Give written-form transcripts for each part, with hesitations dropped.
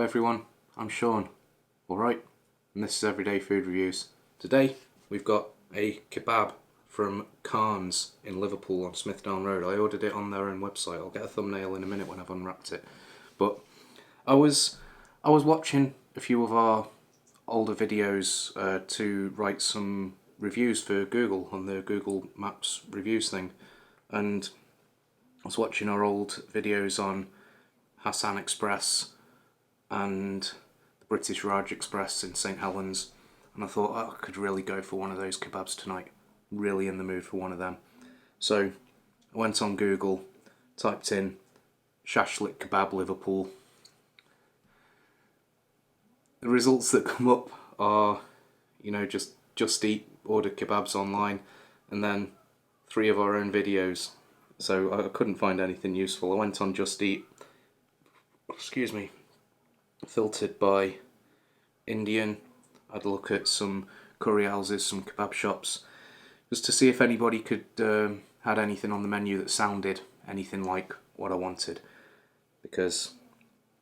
everyone, I'm Sean, alright, and this is Everyday Food Reviews. Today we've got a kebab from Carnes in Liverpool on Smithdown Road. I ordered it on their own website. I'll get a thumbnail in a minute when I've unwrapped it. But I was watching a few of our older videos to write some reviews for Google on the Google Maps reviews thing, and I was watching our old videos on Hassan Express and the British Raj Express in St Helens, and I thought, I could really go for one of those kebabs tonight. Really in the mood for one of them. So I went on Google, typed in Shashlik Kebab Liverpool. The results that come up are, just eat, order kebabs online, and then 3 of our own videos. So I couldn't find anything useful. I went on Just Eat, filtered by Indian. I had a look at some curry houses, some kebab shops, just to see if anybody could had anything on the menu that sounded anything like what I wanted. Because,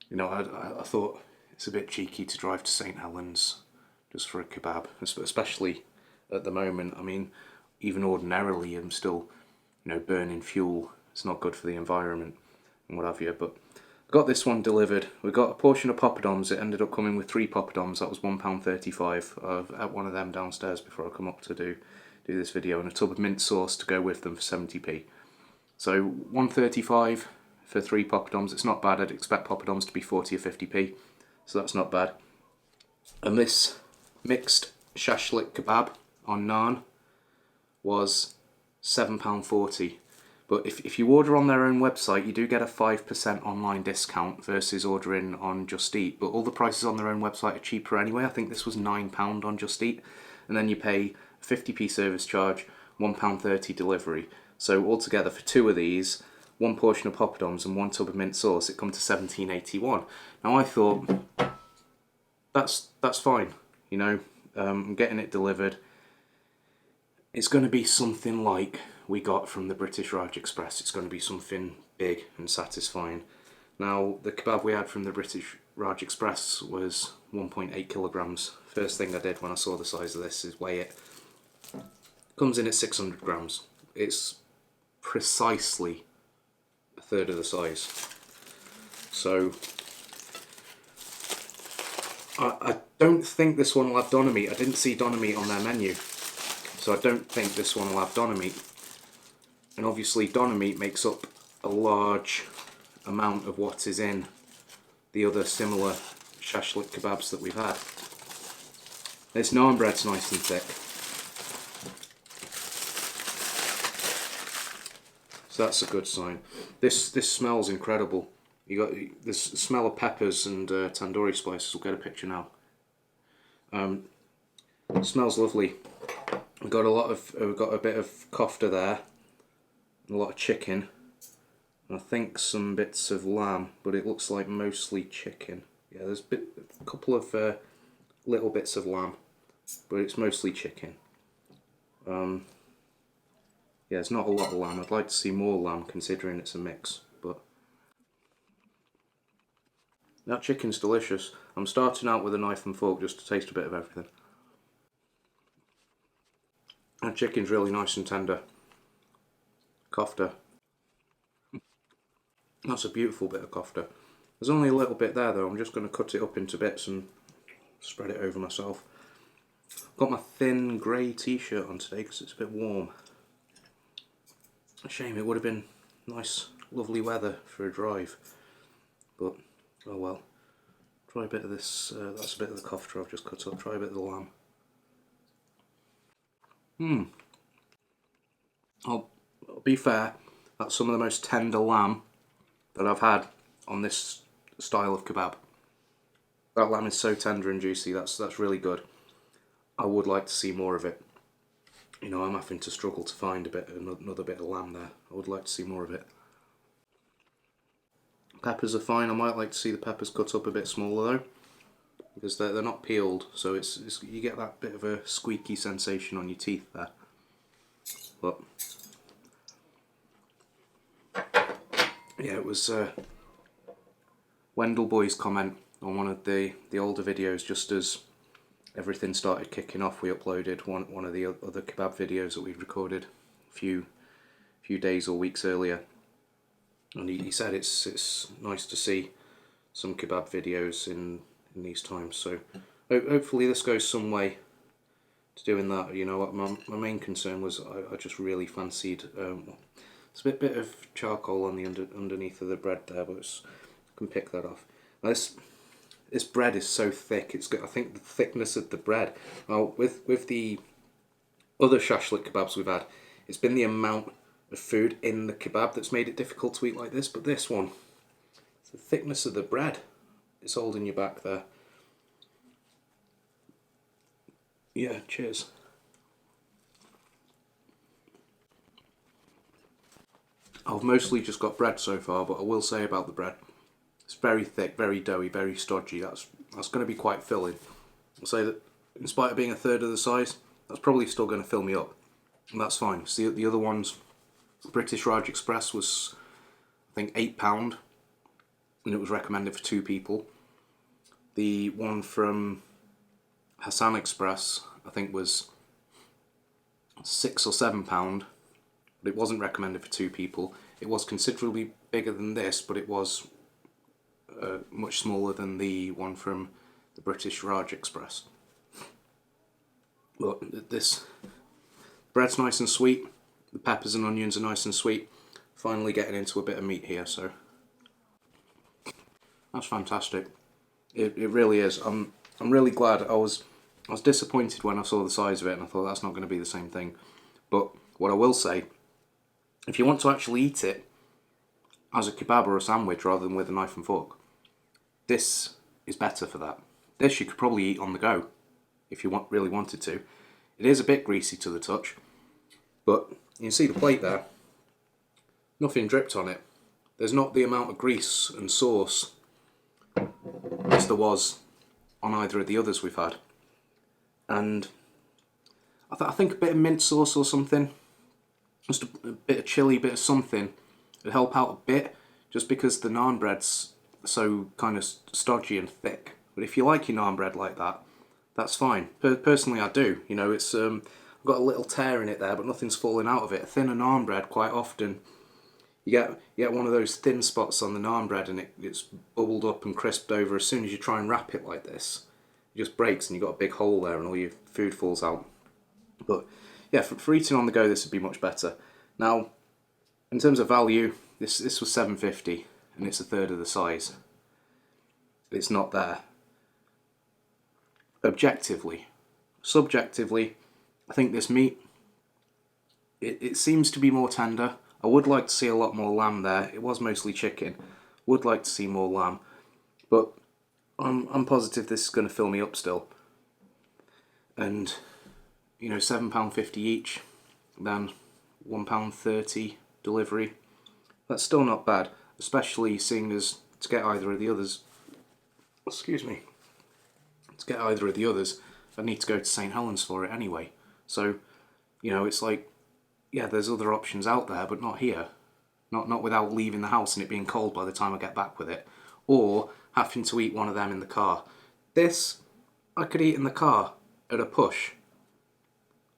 I thought it's a bit cheeky to drive to St Helens just for a kebab, especially at the moment. I mean, even ordinarily I'm still, burning fuel. It's not good for the environment and what have you, but I got this one delivered. We got a portion of poppadoms. It ended up coming with 3 poppadoms. That was £1.35. I've had one of them downstairs before I come up to do this video, and a tub of mint sauce to go with them for 70p. So £1.35 for 3 poppadoms. It's not bad. I'd expect poppadoms to be 40 or 50p, so that's not bad. And this mixed shashlik kebab on naan was £7.40. But if you order on their own website, you do get a 5% online discount versus ordering on Just Eat. But all the prices on their own website are cheaper anyway. I think this was £9 on Just Eat. And then you pay 50p service charge, £1.30 delivery. So altogether for 2 of these, 1 portion of poppadoms and 1 tub of mint sauce, it comes to £17.81. Now I thought, that's fine. I'm getting it delivered. It's going to be something like we got from the British Raj Express. It's going to be something big and satisfying. Now, the kebab we had from the British Raj Express was 1.8 kilograms. First thing I did when I saw the size of this is weigh it. Comes in at 600 grams. It's precisely a third of the size. So, I don't think this one will have doner meat. I didn't see doner meat on their menu, so I don't think this one will have doner meat. And obviously doner meat makes up a large amount of what is in the other similar shashlik kebabs that we've had. This naan bread's nice and thick, so that's a good sign. This smells incredible. You got this smell of peppers and tandoori spices. We'll get a picture now. It smells lovely. We've got a bit of kofta there, a lot of chicken, and I think some bits of lamb, but it looks like mostly chicken. Yeah, there's a couple of little bits of lamb, but it's mostly chicken. Yeah, it's not a lot of lamb. I'd like to see more lamb considering it's a mix, but that chicken's delicious. I'm starting out with a knife and fork just to taste a bit of everything. That chicken's really nice and tender. Kofta. That's a beautiful bit of kofta. There's only a little bit there though. I'm just going to cut it up into bits and spread it over myself. I've got my thin grey t-shirt on today because it's a bit warm. A shame, it would have been nice, lovely weather for a drive. But, oh well. Try a bit of this, that's a bit of the kofta I've just cut up. Try a bit of the lamb. I'll be fair, that's some of the most tender lamb that I've had on this style of kebab. That lamb is so tender and juicy, that's really good. I would like to see more of it. I'm having to struggle to find another bit of lamb there. I would like to see more of it. Peppers are fine. I might like to see the peppers cut up a bit smaller though, because they're not peeled, so it's you get that bit of a squeaky sensation on your teeth there. But yeah, it was Wendell Boy's comment on one of the older videos, just as everything started kicking off. We uploaded one of the other kebab videos that we'd recorded a few days or weeks earlier, and he said it's nice to see some kebab videos in these times. So hopefully this goes some way to doing that. You know what, my main concern was I just really fancied it's a bit of charcoal on the underneath of the bread there, but I can pick that off. Now this bread is so thick. It's got, I think, the thickness of the bread. Now with the other shashlik kebabs we've had, it's been the amount of food in the kebab that's made it difficult to eat like this. But this one, it's the thickness of the bread. It's holding you back there. Yeah, cheers. I've mostly just got bread so far, but I will say about the bread, it's very thick, very doughy, very stodgy. That's going to be quite filling. I'll say that in spite of being a third of the size, that's probably still going to fill me up, and that's fine. See, the other ones, British Raj Express was, I think, £8, and it was recommended for 2 people. The one from Hassan Express, I think, was £6 or £7, but it wasn't recommended for 2 people. It was considerably bigger than this, but it was much smaller than the one from the British Raj Express. But this bread's nice and sweet. The peppers and onions are nice and sweet. Finally getting into a bit of meat here, so that's fantastic. It really is. I'm really glad. I was disappointed when I saw the size of it, and I thought that's not going to be the same thing. But what I will say, if you want to actually eat it as a kebab or a sandwich rather than with a knife and fork, this is better for that. This you could probably eat on the go if you really wanted to. It is a bit greasy to the touch, but you can see the plate there. Nothing dripped on it. There's not the amount of grease and sauce as there was on either of the others we've had. And I think a bit of mint sauce or something, just a bit of chilli, bit of something, would help out a bit, just because the naan bread's so kind of stodgy and thick. But if you like your naan bread like that, that's fine. Personally, I do. You know, it's I've got a little tear in it there, but nothing's falling out of it. A thinner naan bread, quite often, you get one of those thin spots on the naan bread, and it's bubbled up and crisped over. As soon as you try and wrap it like this, it just breaks, and you've got a big hole there, and all your food falls out. But yeah, for eating on the go, this would be much better. Now, in terms of value, this was £7.50, and it's a third of the size. It's not there. Objectively, subjectively, I think this meat, it seems to be more tender. I would like to see a lot more lamb there. It was mostly chicken. Would like to see more lamb, but I'm positive this is going to fill me up still. And you know, £7.50 each, then £1.30 delivery. That's still not bad, especially seeing as to get either of the others. Excuse me. To get either of the others, I need to go to St Helens for it anyway. So, you know, it's like, yeah, there's other options out there, but not here. Not without leaving the house and it being cold by the time I get back with it, or having to eat one of them in the car. This I could eat in the car at a push.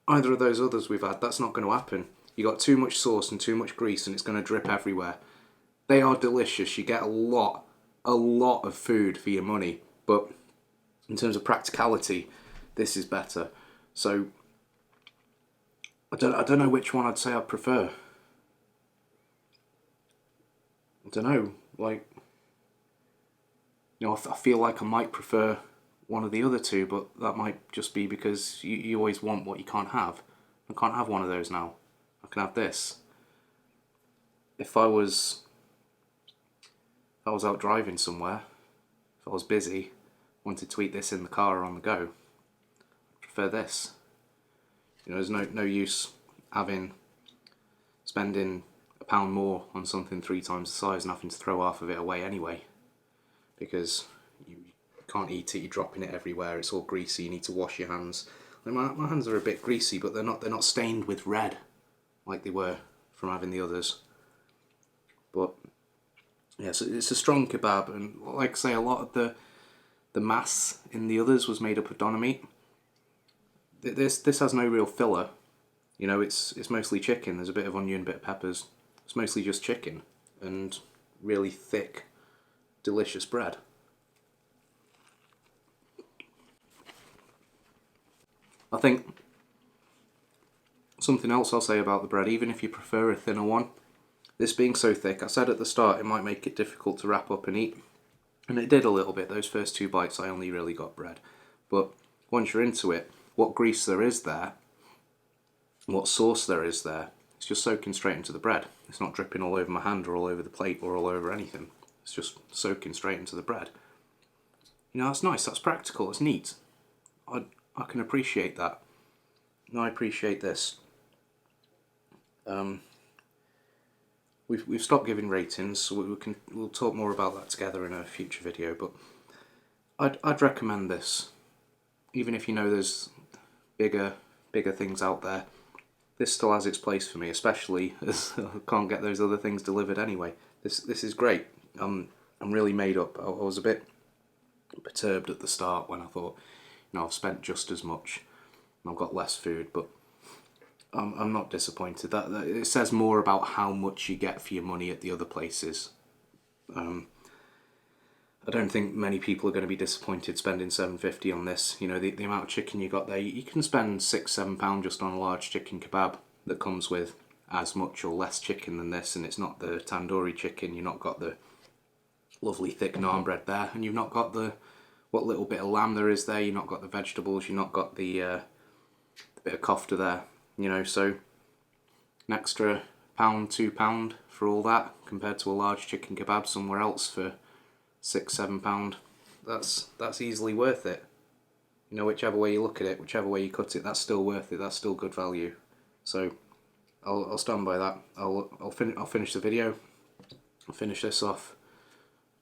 Either of those others we've had, that's not going to happen. You got too much sauce and too much grease, and it's going to drip everywhere. They are delicious. You get a lot of food for your money, but in terms of practicality, this is better. So I don't know which one I'd say I prefer. I don't know, like, you know, I feel like I might prefer one of the other two, but that might just be because you always want what you can't have. I can't have one of those now. I can have this. If I was out driving somewhere, if I was busy, wanted to eat this in the car or on the go, I prefer this. You know, there's no use spending £1 more on something 3 times the size and having to throw half of it away anyway, because you can't eat it. You're dropping it everywhere. It's all greasy. You need to wash your hands. Like my hands are a bit greasy, but they're not stained with red like they were from having the others. But yeah, so it's a strong kebab, and like I say, a lot of the the mass in the others was made up of doner meat. This has no real filler. You know, it's mostly chicken. There's a bit of onion, bit of peppers. It's mostly just chicken and really thick, delicious bread. I think something else I'll say about the bread, even if you prefer a thinner one, this being so thick, I said at the start it might make it difficult to wrap up and eat. And it did a little bit. Those first 2 bites I only really got bread. But once you're into it, what grease there is there, what sauce there is there, it's just soaking straight into the bread. It's not dripping all over my hand or all over the plate or all over anything. It's just soaking straight into the bread. You know, that's nice, that's practical, it's neat. I can appreciate that. And I appreciate this. We've stopped giving ratings, so we'll talk more about that together in a future video. But I'd recommend this, even if you know there's bigger things out there. This still has its place for me, especially as I can't get those other things delivered anyway. This is great. I'm really made up. I was a bit perturbed at the start when I thought, you know, I've spent just as much and I've got less food, but I'm not disappointed. That it says more about how much you get for your money at the other places. I don't think many people are going to be disappointed spending $7.50 on this. You know, the amount of chicken you got there, you can spend £6-7 just on a large chicken kebab that comes with as much or less chicken than this, and it's not the tandoori chicken. You've not got the lovely thick naan bread there, and you've not got the what little bit of lamb there is there. You've not got the vegetables. You've not got the bit of kofta there. You know, so an extra £1, £2 for all that compared to a large chicken kebab somewhere else for £6-7. That's easily worth it. You know, whichever way you look at it, whichever way you cut it, that's still worth it. That's still good value. So I'll stand by that. I'll finish the video. I'll finish this off.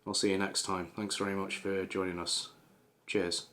I'll see you next time. Thanks very much for joining us. Cheers.